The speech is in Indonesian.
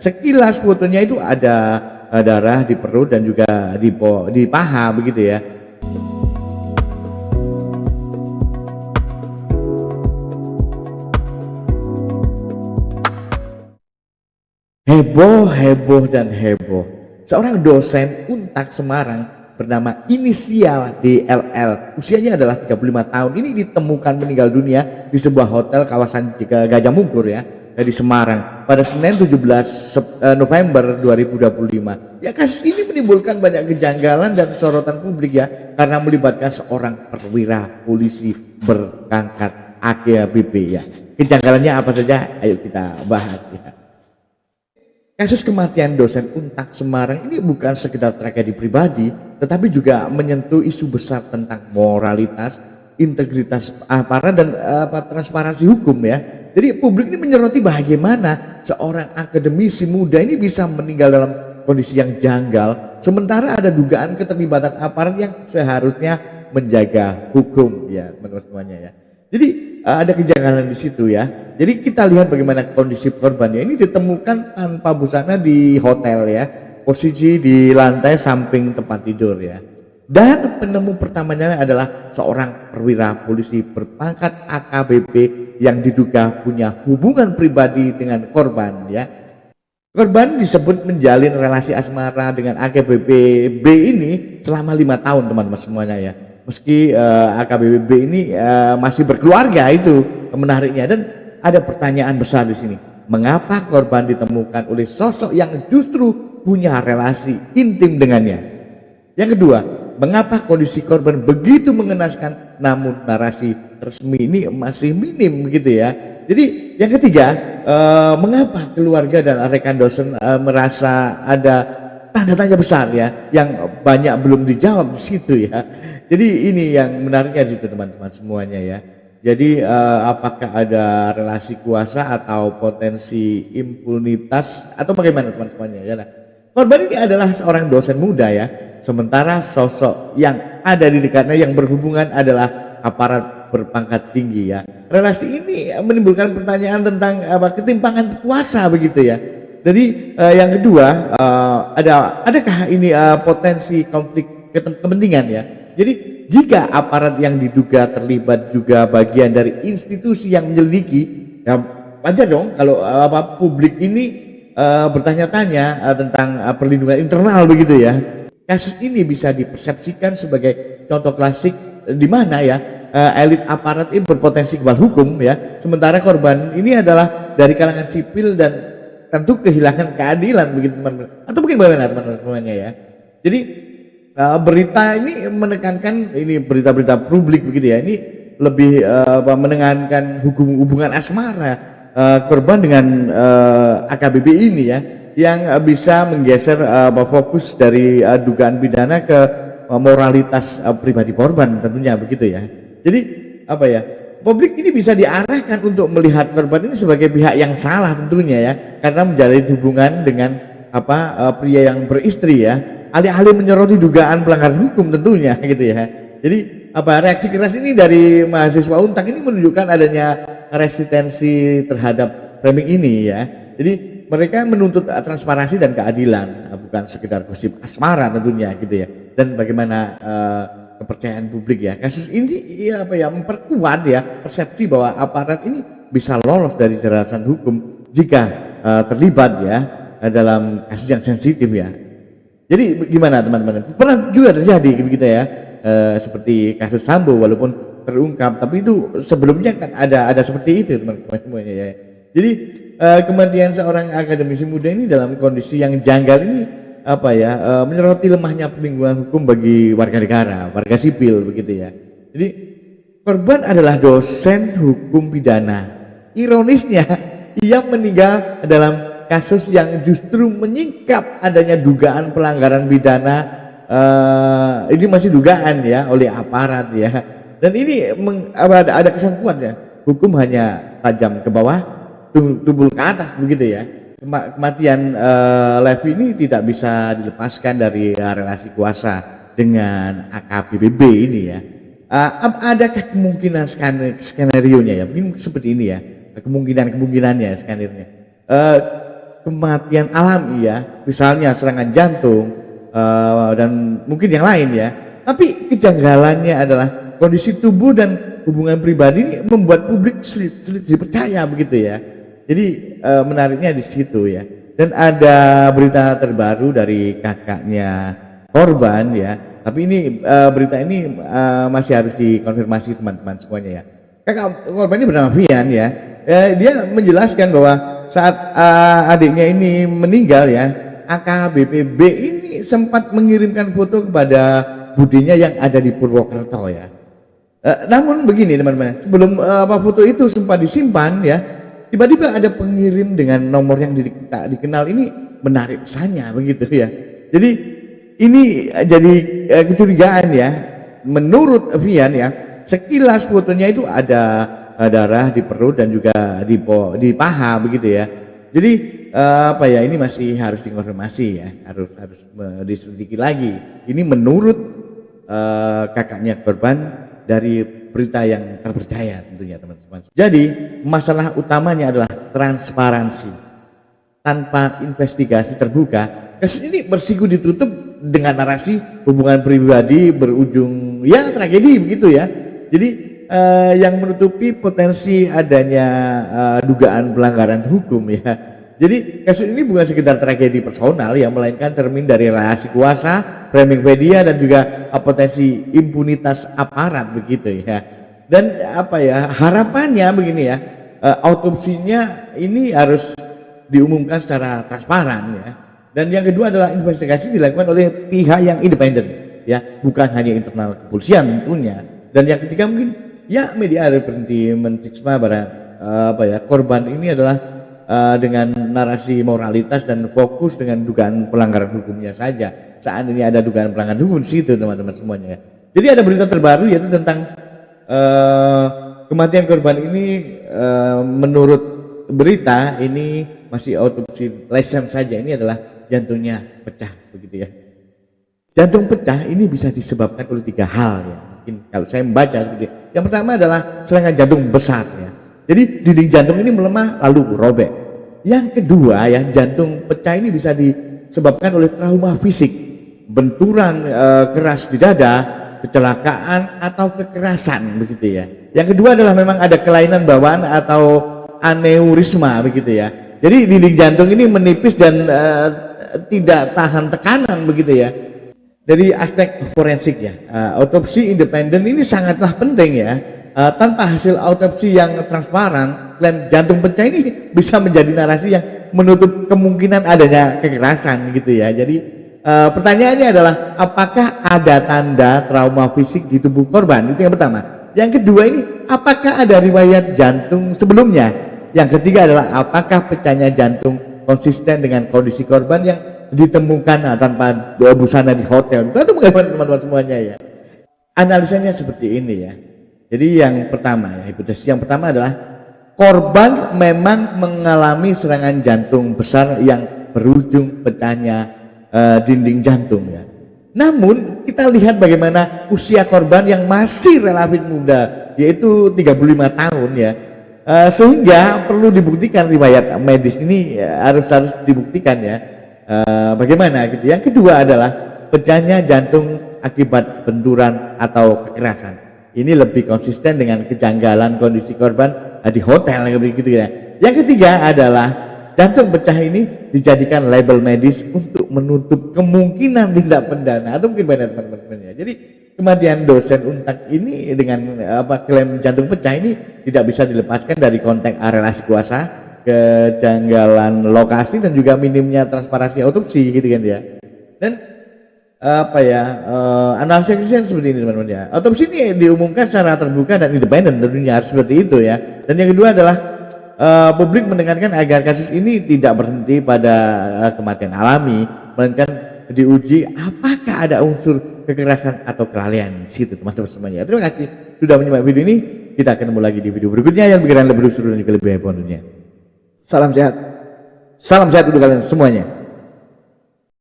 Sekilas fotonya itu ada darah di perut dan juga di paha begitu ya. Heboh, heboh, dan heboh. Seorang dosen Untak Semarang bernama inisial DLL, usianya adalah 35 tahun, ini ditemukan meninggal dunia di sebuah hotel kawasan Gajah Mungkur ya, di Semarang pada Senin 17 November 2025. Ya, kasus ini menimbulkan banyak kejanggalan dan sorotan publik ya, karena melibatkan seorang perwira polisi berpangkat AKBP ya. Kejanggalannya apa saja? Ayo kita bahas ya. Kasus kematian dosen Untak Semarang ini bukan sekedar tragedi pribadi, tetapi juga menyentuh isu besar tentang moralitas, integritas aparat, dan transparansi hukum ya. Jadi publik ini menyoroti bagaimana seorang akademisi muda ini bisa meninggal dalam kondisi yang janggal, sementara ada dugaan keterlibatan aparat yang seharusnya menjaga hukum ya, teman-teman semuanya ya. Jadi ada kejanggalan di situ ya. Jadi kita lihat bagaimana kondisi korban ya. Ini ditemukan tanpa busana di hotel ya, posisi di lantai samping tempat tidur ya. Dan penemu pertamanya adalah seorang perwira polisi berpangkat AKBP yang diduga punya hubungan pribadi dengan korban ya. Korban disebut menjalin relasi asmara dengan AKBP B ini selama 5 tahun, teman-teman semuanya ya. Meski AKBP B ini masih berkeluarga, itu menariknya. Dan ada pertanyaan besar di sini. Mengapa korban ditemukan oleh sosok yang justru punya relasi intim dengannya? Yang kedua, mengapa kondisi korban begitu mengenaskan namun narasi resmi ini masih minim begitu ya? Jadi yang ketiga, mengapa keluarga dan rekan dosen merasa ada tanda tanya besar ya, yang banyak belum dijawab di situ ya. Jadi ini yang menariknya di situ, teman-teman semuanya ya. Jadi apakah ada relasi kuasa atau potensi impunitas atau bagaimana, teman-teman ya? Nah, korban ini adalah seorang dosen muda ya, sementara sosok yang ada di dekatnya yang berhubungan adalah aparat berpangkat tinggi ya. Relasi ini menimbulkan pertanyaan tentang ketimpangan kuasa begitu ya. Jadi yang kedua, adakah ini potensi konflik kepentingan ya. Jadi jika aparat yang diduga terlibat juga bagian dari institusi yang menyelidiki, ya wajar dong kalau publik ini bertanya-tanya tentang perlindungan internal begitu ya. Kasus ini bisa dipersepsikan sebagai contoh klasik di mana ya elit aparat ini berpotensi kebal hukum ya, sementara korban ini adalah dari kalangan sipil dan tentu kehilangan keadilan begitu, teman-teman. Atau mungkin bagaimana, teman-teman semuanya ya. Jadi berita ini menekankan, ini berita-berita publik begitu ya, ini lebih menekankan hubungan asmara korban dengan AKBP ini ya, yang bisa menggeser fokus dari dugaan pidana ke moralitas pribadi korban tentunya begitu ya. Jadi apa ya, publik ini bisa diarahkan untuk melihat korban ini sebagai pihak yang salah tentunya ya, karena menjalin hubungan dengan pria yang beristri ya, alih-alih menyoroti dugaan pelanggaran hukum tentunya gitu ya. Jadi reaksi keras ini dari mahasiswa Untak ini menunjukkan adanya resistensi terhadap framing ini ya. Jadi mereka menuntut transparansi dan keadilan, bukan sekedar gosip asmara tentunya gitu ya. Dan bagaimana kepercayaan publik ya. Kasus ini memperkuat ya persepsi bahwa aparat ini bisa lolos dari jelasan hukum jika terlibat ya dalam kasus yang sensitif ya. Jadi gimana, teman-teman? Pernah juga terjadi begitu ya, seperti kasus Sambo, walaupun terungkap, tapi itu sebelumnya kan ada seperti itu, teman-teman semuanya ya. Jadi kematian seorang akademisi muda ini dalam kondisi yang janggal ini menyoroti lemahnya perlindungan hukum bagi warga negara, warga sipil begitu ya. Jadi korban adalah dosen hukum pidana. Ironisnya ia meninggal dalam kasus yang justru menyingkap adanya dugaan pelanggaran pidana, ini masih dugaan ya oleh aparat ya. Dan ini ada kesan kuat ya, hukum hanya tajam ke bawah, tubuh ke atas begitu ya. Kematian Levi ini tidak bisa dilepaskan dari relasi kuasa dengan AKBP ini ya. Adakah kemungkinan skenario nya ya, mungkin seperti ini ya, kemungkinannya skenario nya. kematian alami ya, misalnya serangan jantung dan mungkin yang lain ya. Tapi kejanggalannya adalah kondisi tubuh dan hubungan pribadi ini membuat publik sulit dipercaya begitu ya. Jadi menariknya di situ ya. Dan ada berita terbaru dari kakaknya korban ya. Tapi ini berita ini masih harus dikonfirmasi teman-teman semuanya ya. Kakak korban ini bernama Vian ya. Dia menjelaskan bahwa saat adiknya ini meninggal ya, AKBP ini sempat mengirimkan foto kepada budinya yang ada di Purwokerto ya. Namun begini teman-teman, sebelum foto itu sempat disimpan ya, tiba-tiba ada pengirim dengan nomor yang tak dikenal. Ini menarik pesannya begitu ya. Jadi ini jadi kecurigaan ya. Menurut Vian ya, sekilas fotonya itu ada darah di perut dan juga di paha begitu ya. Jadi ini masih harus dikonfirmasi ya, harus diselidiki lagi. Ini menurut kakaknya korban dari berita yang terpercaya tentunya teman-teman. Jadi masalah utamanya adalah transparansi. Tanpa investigasi terbuka, kasus ini bersikup ditutup dengan narasi hubungan pribadi berujung ya tragedi begitu ya. Jadi yang menutupi potensi adanya dugaan pelanggaran hukum ya. Jadi kasus ini bukan sekedar tragedi personal ya, melainkan cermin dari relasi kuasa, framing media dan juga potensi impunitas aparat begitu ya. Dan harapannya begini ya, autopsinya ini harus diumumkan secara transparan ya. Dan yang kedua adalah investigasi dilakukan oleh pihak yang independen ya, bukan hanya internal kepolisian tentunya. Dan yang ketiga mungkin ya media harus berhenti menstigma pada korban ini adalah dengan narasi moralitas dan fokus dengan dugaan pelanggaran hukumnya saja. Saat ini ada dugaan pelanggaran hukum di situ teman-teman semuanya. Jadi ada berita terbaru yaitu tentang kematian korban ini. Menurut berita ini masih autopsi lesen saja. Ini adalah jantungnya pecah begitu ya. Jantung pecah ini bisa disebabkan oleh 3 hal ya. Mungkin kalau saya membaca seperti itu. Yang pertama adalah serangan jantung besar ya. Jadi dinding jantung ini melemah lalu robek. Yang kedua ya, jantung pecah ini bisa disebabkan oleh trauma fisik, benturan keras di dada, kecelakaan atau kekerasan begitu ya. Yang kedua adalah memang ada kelainan bawaan atau aneurisma begitu ya. Jadi dinding jantung ini menipis dan tidak tahan tekanan begitu ya. Dari aspek forensik ya, autopsi independen ini sangatlah penting ya. Tanpa hasil autopsi yang transparan, klaim jantung pecah ini bisa menjadi narasi yang menutup kemungkinan adanya kekerasan gitu ya. Jadi pertanyaannya adalah apakah ada tanda trauma fisik di tubuh korban? Itu yang pertama. Yang kedua ini apakah ada riwayat jantung sebelumnya? Yang ketiga adalah apakah pecahnya jantung konsisten dengan kondisi korban yang ditemukan tanpa busana di hotel? Itu bagaimana teman-teman semuanya ya? Analisanya seperti ini ya. Jadi yang pertama ya, hipotesis yang pertama adalah korban memang mengalami serangan jantung besar yang berujung pecahnya dinding jantung ya. Namun kita lihat bagaimana usia korban yang masih relatif muda, yaitu 35 tahun ya. Sehingga perlu dibuktikan riwayat medis ini harus dibuktikan ya. Bagaimana gitu. Yang kedua adalah pecahnya jantung akibat benturan atau kekerasan. Ini lebih konsisten dengan kejanggalan kondisi korban di hotel begitu ya. Yang ketiga adalah jantung pecah ini dijadikan label medis untuk menutup kemungkinan tindak pidana atau mungkin banyak teman-teman ya. Jadi kematian dosen Untak ini dengan klaim jantung pecah ini tidak bisa dilepaskan dari konteks relasi kuasa, kejanggalan lokasi dan juga minimnya transparansi autopsi gitu kan ya. Dan analisisnya seperti ini teman-teman ya. Autopsi ini diumumkan secara terbuka dan independen tentunya harus seperti itu ya. Dan yang kedua adalah publik menekankan agar kasus ini tidak berhenti pada kematian alami, melainkan diuji apakah ada unsur kekerasan atau kelalaian di situ teman-teman semuanya. Terima kasih sudah menyimak video ini. Kita ketemu lagi di video berikutnya yang berkaitan lebih seru dan juga lebih baik tentunya. Salam sehat untuk kalian semuanya.